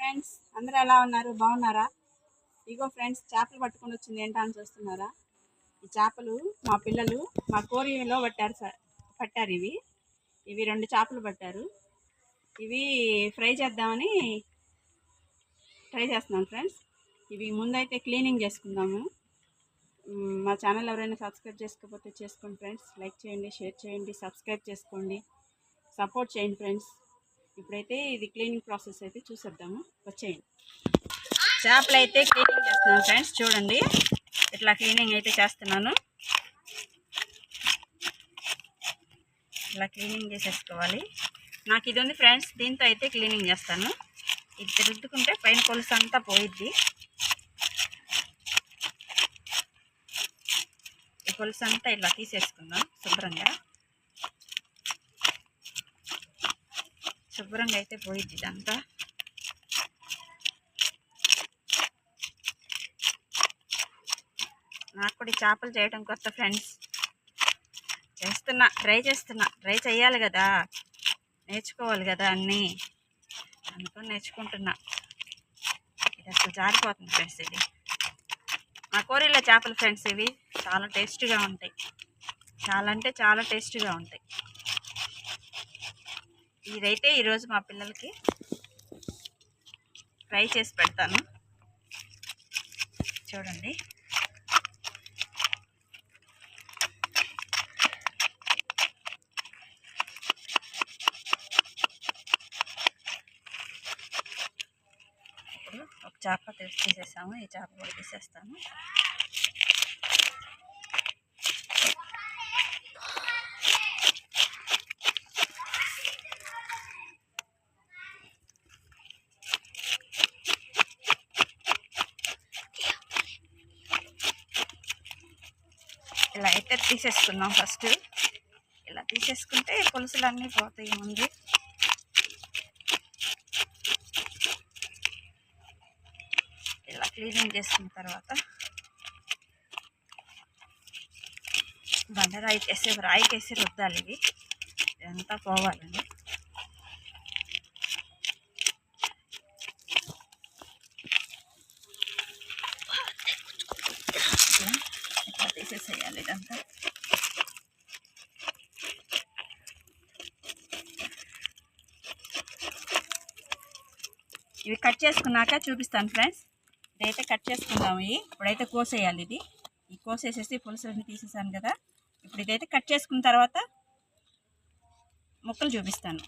Friends, అందరూ ఎలా ఉన్నారు? బాగున్నారా? ఇగో ఫ్రెండ్స్, చేపలు పట్టుకొని వచ్చింది ఏంటా అని చూస్తున్నారా? ఈ చేపలు మా పిల్లలు మా కోరిలో పట్టారు. ఇవి 2 చేపలు పట్టారు. ఇవి ఫ్రై చేద్దామని ట్రై చేస్తున్నాను ఫ్రెండ్స్. ఇవి ముందైతే క్లీనింగ్ చేసుకుందాము. మా ఛానల్ ఎవరైనా సబ్స్క్రైబ్ చేసుకోకపోతే చేసుకోండి ఫ్రెండ్స్. లైక్ చేయండి, షేర్ చేయండి, సబ్స్క్రైబ్ చేసుకోండి, సపోర్ట్ చేయండి ఫ్రెండ్స్. ఇప్పుడైతే ఇది క్లీనింగ్ ప్రాసెస్ అయితే చూసేద్దాము. వచ్చేయండి. చేపలు అయితే క్లీనింగ్ చేస్తున్నాను ఫ్రెండ్స్. చూడండి, ఇట్లా క్లీనింగ్ అయితే చేస్తున్నాను. ఇలా క్లీనింగ్ చేసేసుకోవాలి. నాకు ఇది ఉంది ఫ్రెండ్స్, దీంతో అయితే క్లీనింగ్ చేస్తాను. ఇది రుద్దుకుంటే పైన పొలుసు అంతా పోయిద్ది. ఈ పొలుసు అంతా ఇలా తీసేసుకుందాం. శుభ్రంగా అయితే పోయిద్ది ఇదంతా. నాకు కూడా చేపలు చేయడం కొత్త ఫ్రెండ్స్. ట్రై చేయాలి కదా, నేర్చుకోవాలి కదా అన్నీ. అనుకుని నేర్చుకుంటున్నా. ఇది అసలు జారిపోతుంది ఫ్రెండ్స్. ఇది మా కోరిలో చేపలు ఫ్రెండ్స్. ఇవి చాలా టేస్ట్గా ఉంటాయి. చాలా అంటే చాలా టేస్ట్గా ఉంటాయి. ఇదైతే ఈరోజు మా పిల్లలకి ఫ్రై చేసి పెడతాను. చూడండి, ఇప్పుడు ఒక చేప తీసేసాము. ఈ చేప కూడా తీసేస్తాను. ఇలా అయితే తీసేసుకుందాం. ఫస్ట్ ఇలా తీసేసుకుంటే పులుసులు అన్నీ పోతాయి ముందు. ఇలా క్లీనింగ్ చేసుకున్న తర్వాత రాయికేసి రుద్దాలి. ఇవి ఇదంతా పోవాలండి. ఇట్లా తీసేసేయాలి ఇదంతా. ఇవి కట్ చేసుకున్నాక చూపిస్తాను ఫ్రెండ్స్. ఇదైతే కట్ చేసుకుందాము. ఇప్పుడైతే కోసేయాలి. ఈ కోసేసేసి పులుసుని తీసేసాను కదా. ఇప్పుడు ఇదైతే కట్ చేసుకున్న తర్వాత ముక్కలు చూపిస్తాను.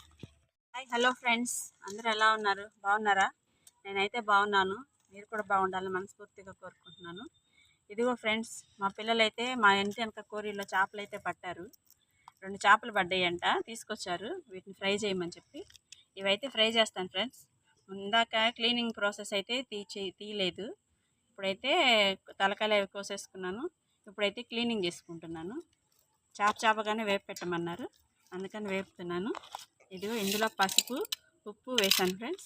హలో ఫ్రెండ్స్, అందరూ ఎలా ఉన్నారు? బాగున్నారా? నేనైతే బాగున్నాను. మీరు కూడా బాగుండాలని మనస్ఫూర్తిగా కోరుకుంటున్నాను. ఇదిగో ఫ్రెండ్స్, మా పిల్లలైతే మా ఇంటి వెనక కోరిలో చేపలు అయితే పట్టారు. 2 చేపలు పడ్డాయంట, తీసుకొచ్చారు. వీటిని ఫ్రై చేయమని చెప్పి ఇవైతే ఫ్రై చేస్తాను ఫ్రెండ్స్. ఇందాక క్లీనింగ్ ప్రాసెస్ అయితే తీయలేదు. ఇప్పుడైతే తలకాయలు అవి కోసేసుకున్నాను. ఇప్పుడైతే క్లీనింగ్ చేసుకుంటున్నాను. చేపగానే వేపు పెట్టమన్నారు, అందుకని వేపుతున్నాను. ఇదిగో ఇందులో పసుపు, ఉప్పు వేసాను ఫ్రెండ్స్.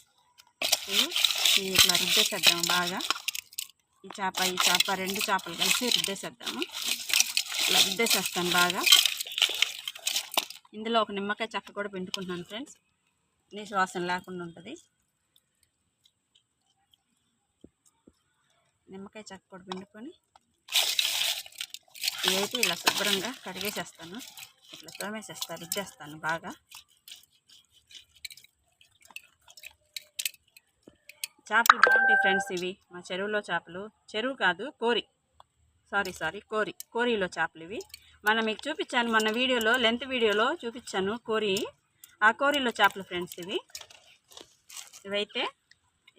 ఇది ఇట్లా రుద్దేసేద్దాము బాగా. ఈ చేప 2 చేపలు కలిసి రుద్దేసేద్దాము. ఇలా రుద్దేసేస్తాను బాగా. ఇందులో ఒక నిమ్మకాయ చెక్క కూడా పిండుకుంటున్నాను ఫ్రెండ్స్, నీసు వాసన లేకుండా ఉంటుంది. నిమ్మకాయ చెక్క కూడా పిండుకొని ఇదైతే ఇలా శుభ్రంగా కడిగేసేస్తాను. ఇట్లా తోమేసేస్తాను, రుద్దేస్తాను బాగా. చేపలు బాగుంటాయి ఫ్రెండ్స్. ఇవి మా చెరువులో చేపలు. చెరువు కాదు, కోరి. కోరిలో చేపలు ఇవి. మీకు చూపించాను మొన్న వీడియోలో, లెంత్ వీడియోలో చూపించాను కోరి. ఆ కోరిలో చేపలు ఫ్రెండ్స్ ఇవి.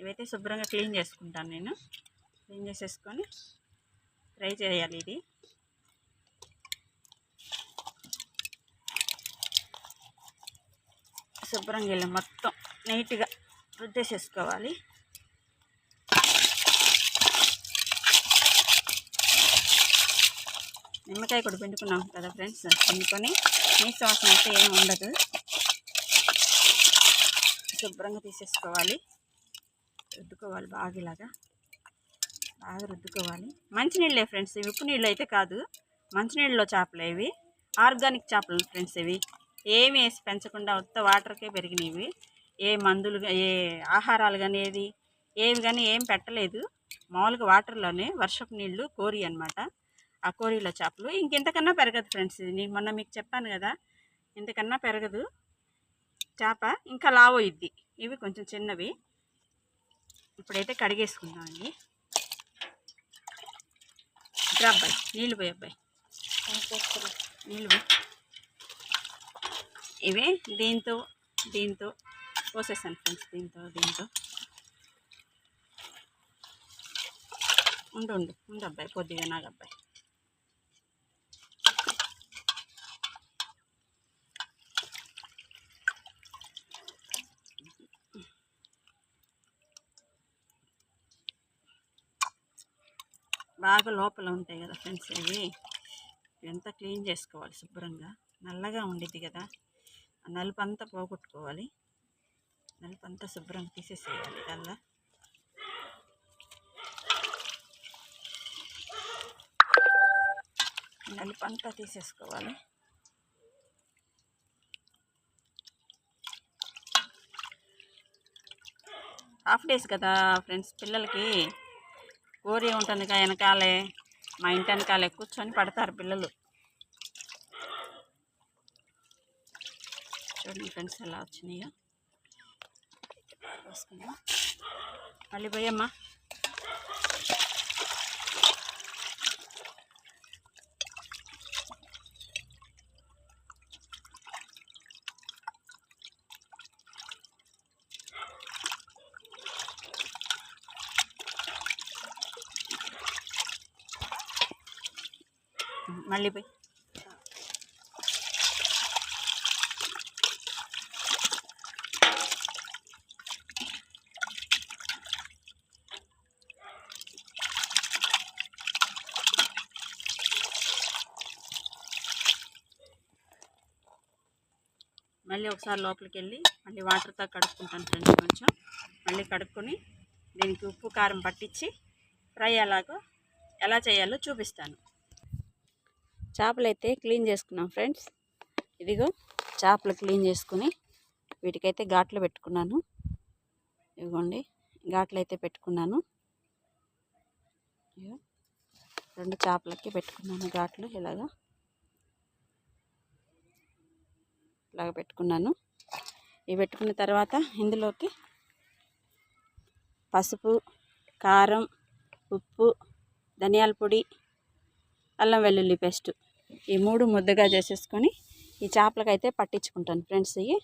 ఇవైతే శుభ్రంగా క్లీన్ చేసుకుంటాను నేను. క్లీన్ చేసేసుకొని ఫ్రై చేయాలి. ఇది శుభ్రంగా ఇలా మొత్తం నీట్గా రుద్దేసేసుకోవాలి. నిమ్మకాయ కూడా పిండుకున్నాం కదా ఫ్రెండ్స్. పిండుకొని నీసు వాసన అయితే ఏమి ఉండదు. శుభ్రంగా తీసేసుకోవాలి, రుద్దుకోవాలి బాగా రుద్దుకోవాలి. మంచినీళ్ళే ఫ్రెండ్స్ ఇవి, ఉప్పు నీళ్ళు అయితే కాదు. మంచినీళ్ళలో చేపలే ఇవి. ఆర్గానిక్ చేపలు ఫ్రెండ్స్ ఇవి. ఏమి వేసి పెంచకుండా ఉత్త వాటర్కే పెరిగినవి. ఏ మందులు, ఏ ఆహారాలు కానీ ఏది ఏవి కానీ ఏం పెట్టలేదు, మామూలుగా వాటర్లోనే వర్షపు నీళ్ళు కోరి అనమాట. ఆ కోరిలో చేపలు ఇంకెంతకన్నా పెరగదు ఫ్రెండ్స్. ఇది నేను మొన్న మీకు చెప్పాను కదా, ఇంతకన్నా పెరగదు చేప, ఇంకా లావు ఇద్ది. ఇవి కొంచెం చిన్నవి. ఇప్పుడైతే కడిగేసుకుందాం. ఇవి ఇట్రా అబ్బాయి, నీళ్ళు పోయి అబ్బాయి, నీళ్ళు పోయి. ఇవి దీంతో పోసేసాను ఫ్రెండ్స్. దీంతో ఉండు అబ్బాయి, కొద్దిగా నాకు అబ్బాయి. బాగా లోపల ఉంటాయి కదా ఫ్రెండ్స్, ఇవి ఎంత క్లీన్ చేసుకోవాలి శుభ్రంగా. నల్లగా ఉండిద్ది కదా, ఆ నలుపు అంతా పోగొట్టుకోవాలి. నలుపు అంతా శుభ్రంగా తీసేసేయాలి. అలా నలుపు అంతా తీసేసుకోవాలి. హాఫ్ డేస్ కదా ఫ్రెండ్స్, పిల్లలకి కోరి ఉంటుంది కదా వెనకాలే, మా ఇంటి వెనకాలే కూర్చొని పడతారు పిల్లలు. చూడండి ఫ్రెండ్స్ ఎలా వచ్చినాయో. వేసుకుందాం, మళ్ళీ పోయమ్మా. మళ్ళీ పోయి. మళ్ళీ ఒకసారి లోపలికి వెళ్ళి మళ్ళీ వాటర్తో కడుక్కుంటాను ఫ్రెండ్స్. కొంచెం మళ్ళీ కడుక్కొని దీనికి ఉప్పు కారం పట్టించి ఫ్రై ఎలా చేయాలో చూపిస్తాను. చేపలు అయితే క్లీన్ చేసుకున్నాం ఫ్రెండ్స్. ఇదిగో చేపలు క్లీన్ చేసుకుని వీటికైతే ఘాట్లు పెట్టుకున్నాను. ఇదిగోండి ఘాట్లు అయితే పెట్టుకున్నాను. రెండు చేపలకి పెట్టుకున్నాను ఘాట్లు. ఇలాగ పెట్టుకున్నాను. ఇవి పెట్టుకున్న తర్వాత ఇందులోకి పసుపు, కారం, ఉప్పు, ధనియాల పొడి, అల్లం వెల్లుల్లి పేస్ట్, ఈ మూడు ముద్దగా చేసేసుకొని ఈ చేపలకైతే పట్టించుకుంటాను ఫ్రెండ్స్. ఇవి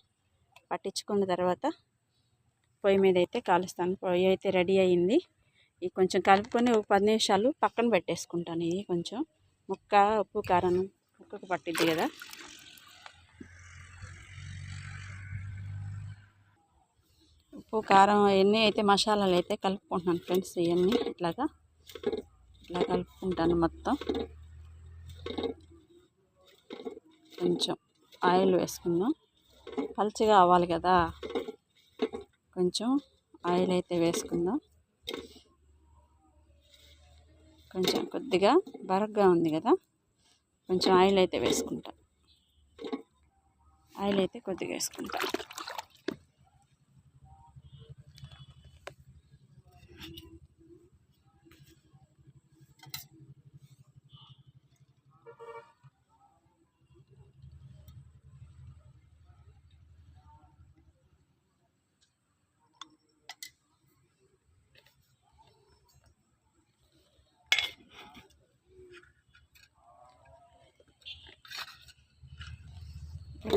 పట్టించుకున్న తర్వాత పొయ్యి మీద అయితే కాలుస్తాను. పొయ్యి అయితే రెడీ అయ్యింది. ఇది కొంచెం కలుపుకొని ఒక 10 నిమిషాలు పక్కన పెట్టేసుకుంటాను. ఇది కొంచెం ఉప్పు కారం ముక్కకు పట్టిద్ది కదా. ఉప్పు కారం అవన్నీ అయితే మసాలాలు అయితే కలుపుకుంటున్నాను ఫ్రెండ్స్. ఇవన్నీ ఇట్లా కలుపుకుంటాను మొత్తం. కొంచెం ఆయిల్ వేసుకుందాం, పలుచగా అవ్వాలి కదా. కొంచెం ఆయిల్ అయితే వేసుకుందాం. కొంచెం కొద్దిగా బరగ్గా ఉంది కదా, కొంచెం ఆయిల్ అయితే వేసుకుంటా. ఆయిల్ అయితే కొద్దిగా వేసుకుంటా.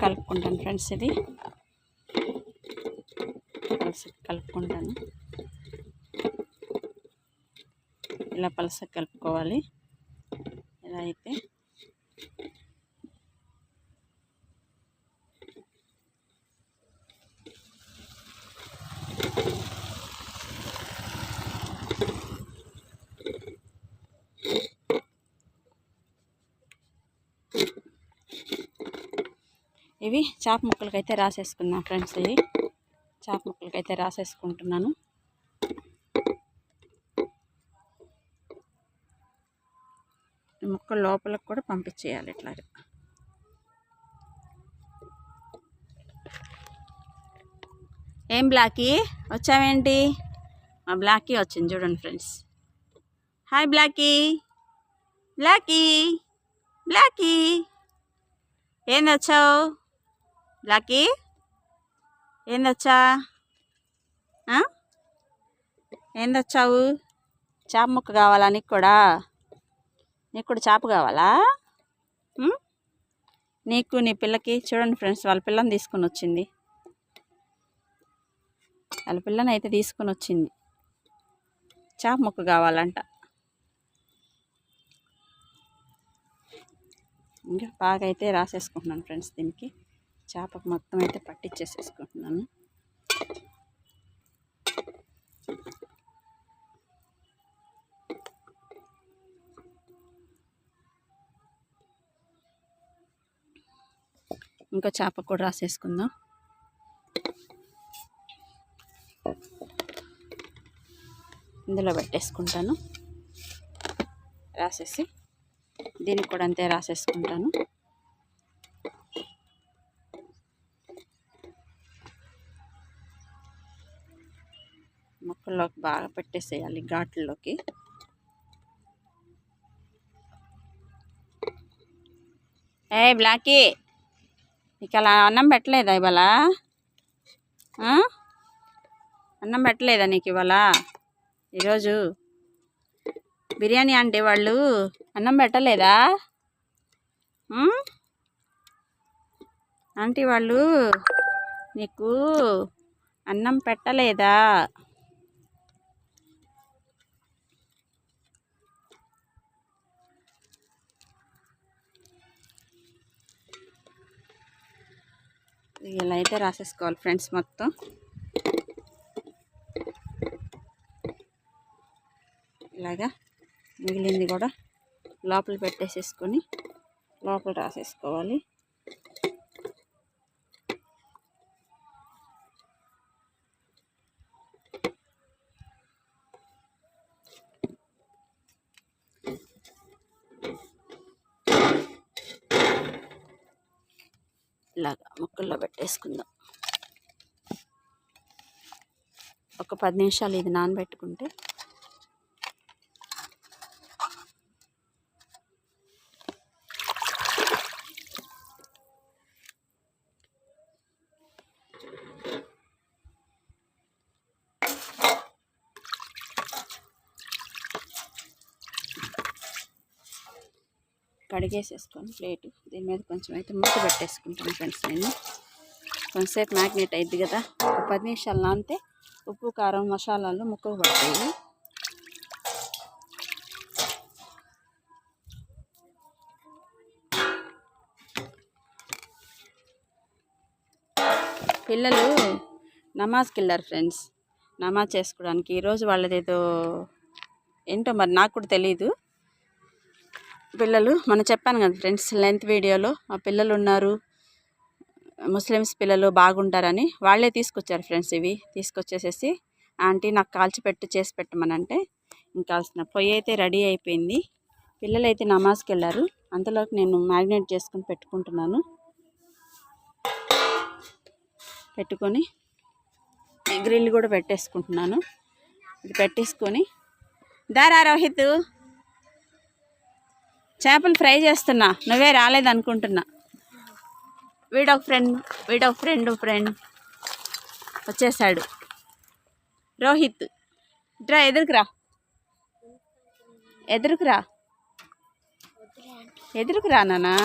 కలుపుకుంటాను ఫ్రెండ్స్. ఇది కలుపుకుంటాను. ఇలా పలసగా కలుపుకోవాలి. ఇలా అయితే ఇవి చేప ముక్కలకైతే రాసేసుకున్నాను ఫ్రెండ్స్. ఇవి చేప ముక్కలకైతే రాసేసుకుంటున్నాను. ముక్కలు లోపలికి కూడా పంపించేయాలి ఇట్లాగా. ఏం బ్లాకీ వచ్చావేంటి? మా బ్లాకీ వచ్చింది చూడండి friends. Hi Blackie. Blackie Blackie ఏంది వచ్చావు? బ్లాకీ ఏంది వచ్చా? ఏంది వచ్చావు? చేప ముక్క కావాలా నీకు కూడా? నీకు కూడా చేప కావాలా? నీకు నీ పిల్లకి చూడండి ఫ్రెండ్స్, వాళ్ళ పిల్లని తీసుకుని వచ్చింది. వాళ్ళ పిల్లని అయితే తీసుకుని వచ్చింది. చేప ముక్క కావాలంట. ఇంకా బాగా అయితే రాసేసుకుంటున్నాను ఫ్రెండ్స్. దీనికి చేపకు మొత్తం అయితే పట్టించేసేసుకుంటున్నాను. ఇంకా చేప కూడా రాసేసుకుందాం. ఇందులో పెట్టేసుకుంటాను. రాసేసి దీనికి కూడా అంతే రాసేసుకుంటాను. మొక్కల్లోకి బాగా పెట్టేసేయాలి, ఘాట్లలోకి. ఏ బ్లాకీ, నీకు అలా అన్నం పెట్టలేదా ఇవాళ? అన్నం పెట్టలేదా నీకు ఇవాళ? ఈరోజు బిర్యానీ అంటే వాళ్ళు అన్నం పెట్టలేదా? ఆంటీ వాళ్ళు నీకు అన్నం పెట్టలేదా? ఇలా అయితే రాసేసుకోవాలి ఫ్రెండ్స్ మొత్తం. ఇలాగా మిగిలింది కూడా లోపల పెట్టేసేసుకొని లోపల రాసేసుకోవాలి. ఇలాగా ముక్కల్లో పెట్టేసుకుందాం. ఒక 10 నిమిషాలు ఇది నానబెట్టుకుంటే కడిగేసేసుకొని ప్లేటు దీని మీద కొంచెం అయితే మూత పెట్టేసుకుంటాను ఫ్రెండ్స్. నేను కొంచెంసేపు మ్యాగ్నేట్ అయింది కదా, ఒక 10 నిమిషాలు నానితే ఉప్పు కారం మసాలాలు ముక్కకు పడతాయి. పిల్లలు నమాజ్కి వెళ్ళారు ఫ్రెండ్స్, నమాజ్ చేసుకోవడానికి. ఈరోజు వాళ్ళదేదో ఏంటో మరి నాకు కూడా తెలీదు. పిల్లలు మనం చెప్పాను కదా ఫ్రెండ్స్ లెంత్ వీడియోలో, మా పిల్లలు ఉన్నారు ముస్లిమ్స్ పిల్లలు బాగుంటారని వాళ్ళే తీసుకొచ్చారు ఫ్రెండ్స్. ఇవి తీసుకొచ్చేసేసి ఆంటీ నాకు కాల్చిపెట్టు చేసి పెట్టమనంటే ఇంకాల్సిన పొయ్యి అయితే రెడీ అయిపోయింది. పిల్లలు అయితే నమాజ్కి వెళ్ళారు, అంతలోకి నేను మ్యాగ్నేట్ చేసుకుని పెట్టుకుంటున్నాను. పెట్టుకొని గ్రిల్ కూడా పెట్టేసుకుంటున్నాను. ఇది పెట్టేసుకొని దారా రోహిత్ చేపలు ఫ్రై చేస్తున్నా, నువ్వే రాలేదనుకుంటున్నా. వీడొక ఫ్రెండ్ వచ్చేసాడు రోహిత్. ఇట్రా, ఎదురుకురా నానా.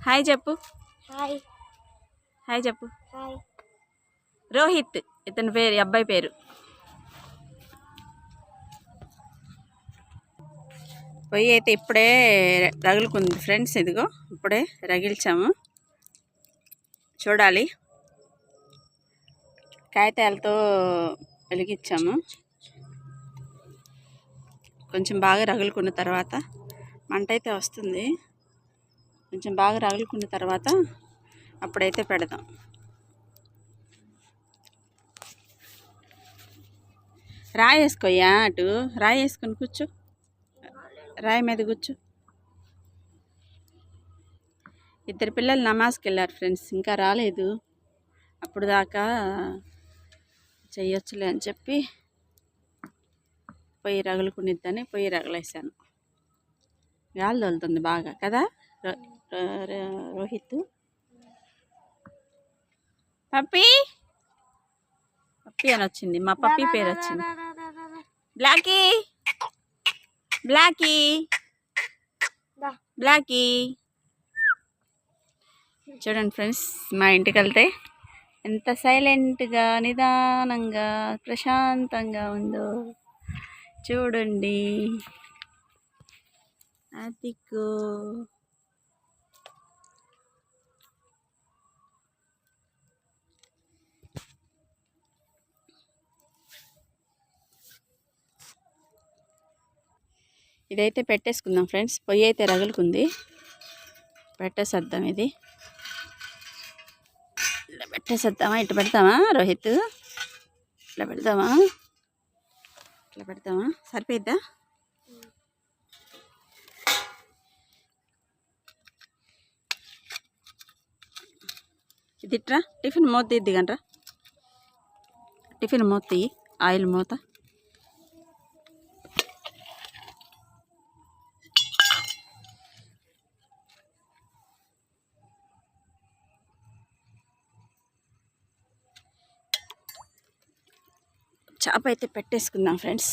హాయ్ చెప్పు. హాయ్ చెప్పు. రోహిత్ ఇతని పేరు, అబ్బాయి పేరు. పొయ్యి అయితే ఇప్పుడే రగులుకుంది ఫ్రెండ్స్. ఇదిగో ఇప్పుడే రగిల్చాము, చూడాలి. కాగితాలతో వెలిగించాము. కొంచెం బాగా రగులుకున్న తర్వాత మంట అయితే వస్తుంది. కొంచెం బాగా రగులుకున్న తర్వాత అప్పుడైతే పెడదాం. రాయి వేసుకోయ్యా, అటు రాయి వేసుకొని కూర్చో, రాయి మీద కూర్చో. ఇద్దరు పిల్లలు నమాజ్కి వెళ్ళారు ఫ్రెండ్స్, ఇంకా రాలేదు. అప్పుడు దాకా చెయ్యొచ్చులే అని చెప్పి పొయ్యి రగులుకునిద్దని పొయ్యి రగలేసాను. గాలి తోలుతుంది బాగా కదా రోహిత్. పప్పి పప్పి అని వచ్చింది, మా పప్పి పేరు వచ్చింది. Blackie Blackie Blackie. చూడండి ఫ్రెండ్స్, మా ఇంటికి వెళ్తే ఎంత సైలెంట్గా నిదానంగా ప్రశాంతంగా ఉందో చూడండి. అదిగో ఇదైతే పెట్టేసుకుందాం ఫ్రెండ్స్. పొయ్యి అయితే రగులుకుంది, పెట్టేసేద్దాం. ఇది ఇట్లా పెట్టేసేద్దామా? ఇట్లా పెడతామా రోహిత్? ఇట్లా పెడతామా? ఇట్లా పెడతామా? సరిపోయిద్దా? ఇది ఇట్రా, టిఫిన్ మూత ఇద్ది కంట్రా. టిఫిన్ మూత తీయి, ఆయిల్ మూత. చేప అయితే పెట్టేసుకుందాం ఫ్రెండ్స్.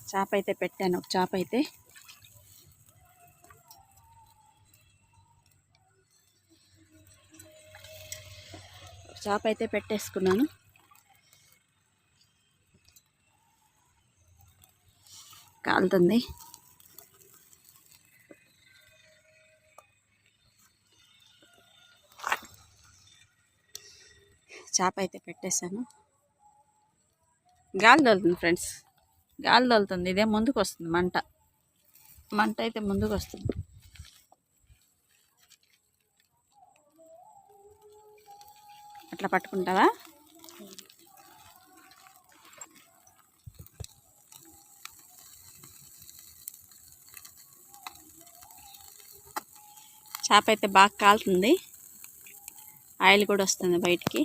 చేప అయితే పెట్టాను, ఒక చేప అయితే. చేప అయితే పెట్టేసుకున్నాను. కాలుతుంది. చేప అయితే పెట్టేశాను. గాలి తోలుతుంది ఫ్రెండ్స్, గాలి తోలుతుంది. ఇదే ముందుకు వస్తుంది, మంట అయితే ముందుకు వస్తుంది. అట్లా పట్టుకుంటావా? చేప అయితే బాగా కాలుతుంది, ఆయిల్ కూడా వస్తుంది బయటికి.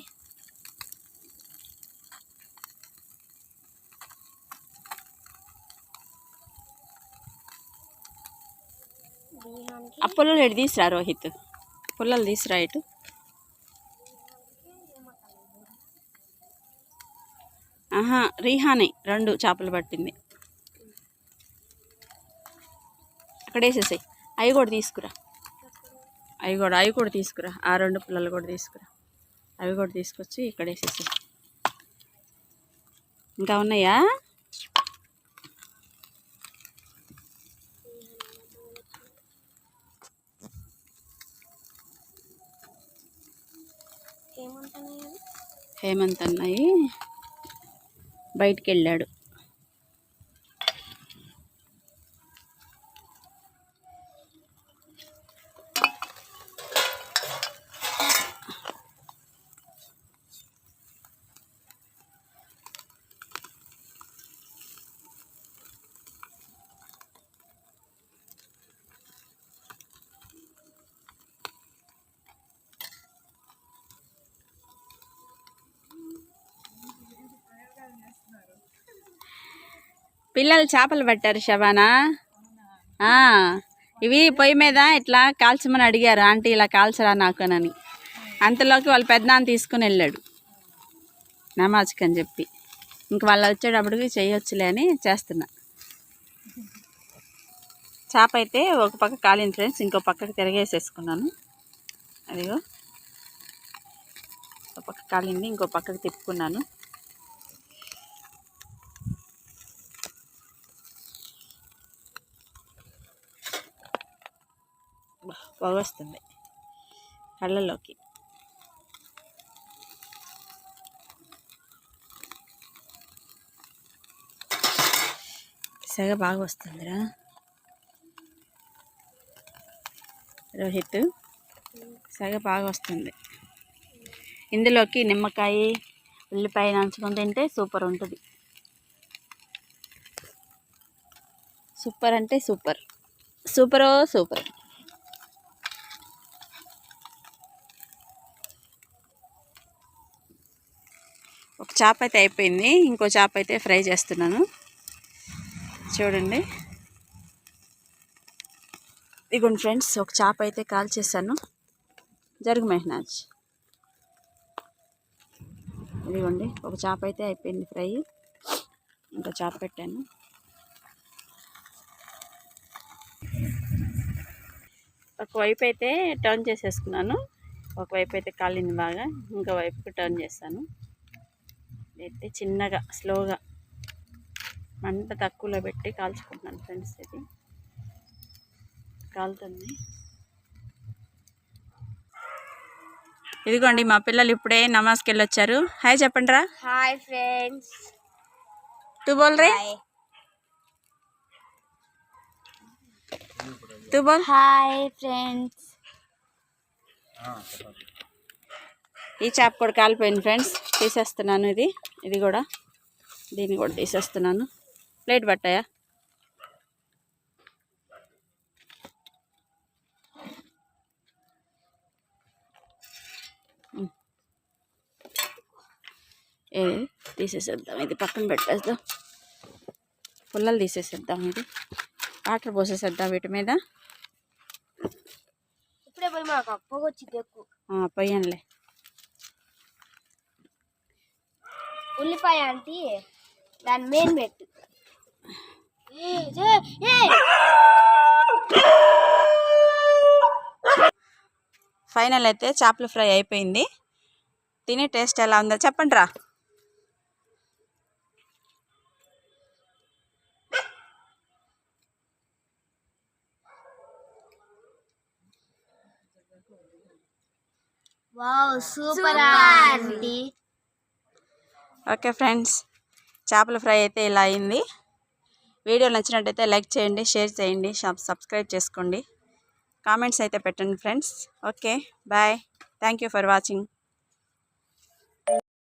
ఆ పుల్లలు ఎటు తీసురా రోహిత్, పుల్లలు తీసురా ఇటు. రీహాని 2 చేపలు పట్టింది. అక్కడ వేసేసాయి. అవి కూడా తీసుకురా, అవి కూడా తీసుకురా. ఆ 2 పుల్లలు కూడా తీసుకురా. అవి కూడా తీసుకొచ్చి ఇక్కడ వేసేసాయి. ఇంకా ఉన్నాయా? హేమంత్ అన్నయ్య బయటికి వెళ్ళాడు. పిల్లలు చేపలు పట్టారు శబానా. ఇవి పొయ్యి మీద ఇట్లా కాల్చమని అడిగారు ఆంటీ, ఇలా కాల్చరా నాకునని. అంతలోకి వాళ్ళ పెద్దనాన్న తీసుకుని వెళ్ళాడు నమాజ్కి అని చెప్పి. ఇంక వాళ్ళు వచ్చేటప్పటికి చేయొచ్చులే అని చేస్తున్నా. చేప అయితే ఒక పక్క కాలింది ఫ్రెండ్స్, ఇంకో పక్కకి తిరగేసేసుకున్నాను. అదిగో ఒక పక్క కాలింది, ఇంకో పక్కకి తిప్పుకున్నాను. పొగ వస్తుంది కళ్ళలోకి. సెగ బాగా వస్తుందిరా రోహిత్, సెగ బాగా వస్తుంది. ఇందులోకి నిమ్మకాయ ఉల్లిపాయ నంచుకొని తింటే సూపర్ ఉంటుంది. సూపర్ అంటే సూపర్, సూపరో సూపర్. ఒక చేప అయితే అయిపోయింది, ఇంకో చేప అయితే ఫ్రై చేస్తున్నాను. చూడండి, ఇదిగోండి ఫ్రెండ్స్, ఒక చేప అయితే కాల్ చేశాను. జరుగు మెహనాజ్. ఇదిగోండి, ఒక చేప అయితే అయిపోయింది ఫ్రై, ఇంకో చేప పెట్టాను. ఒకవైపు అయితే టర్న్ చేసేసుకున్నాను, ఒకవైపు అయితే కాలింది బాగా, ఇంకో వైపుకి టర్న్ చేస్తాను. అయితే చిన్నగా స్లోగా మంట తక్కువలో పెట్టి కాల్చుకుంటున్నాను ఫ్రెండ్స్. ఇది కాలుతుంది. ఇదిగోండి, మా పిల్లలు ఇప్పుడే నమాజ్కి వెళ్ళొచ్చారు. హాయ్ చెప్పండి రా. Hi friends. తూ బోల్ రే, తూ బోల్. Hi friends. ఈ చేప కూడా కాలిపోయింది ఫ్రెండ్స్, తీసేస్తున్నాను. ఇది కూడా, దీన్ని కూడా తీసేస్తున్నాను. Plate Pattaya? తీసేసేద్దాం, ఇది పక్కన పెట్టేద్దాం. పుల్లలు తీసేసేద్దాం, ఇది వాటర్ పోసేసేద్దాం వీటి మీద. ఇప్పుడే పోయి మాకు అప్పగొచ్చి ఎక్కువ పొయ్యంలే. ఉల్లిపాయ అంటే దాని మెయిన్ పెట్టు. ఫైనల్ అయితే చేపల ఫ్రై అయిపోయింది. తినే టేస్ట్ ఎలా ఉందో చెప్పండి రా. Wow, super aunty. Okay friends, చేపల ఫ్రై అయితే ఇలా అయింది. వీడియో నచ్చినట్టయితే లైక్ చేయండి, షేర్ చేయండి, సబ్స్క్రైబ్ చేసుకోండి, కామెంట్స్ అయితే పెట్టండి friends. Okay, bye. Thank you for watching.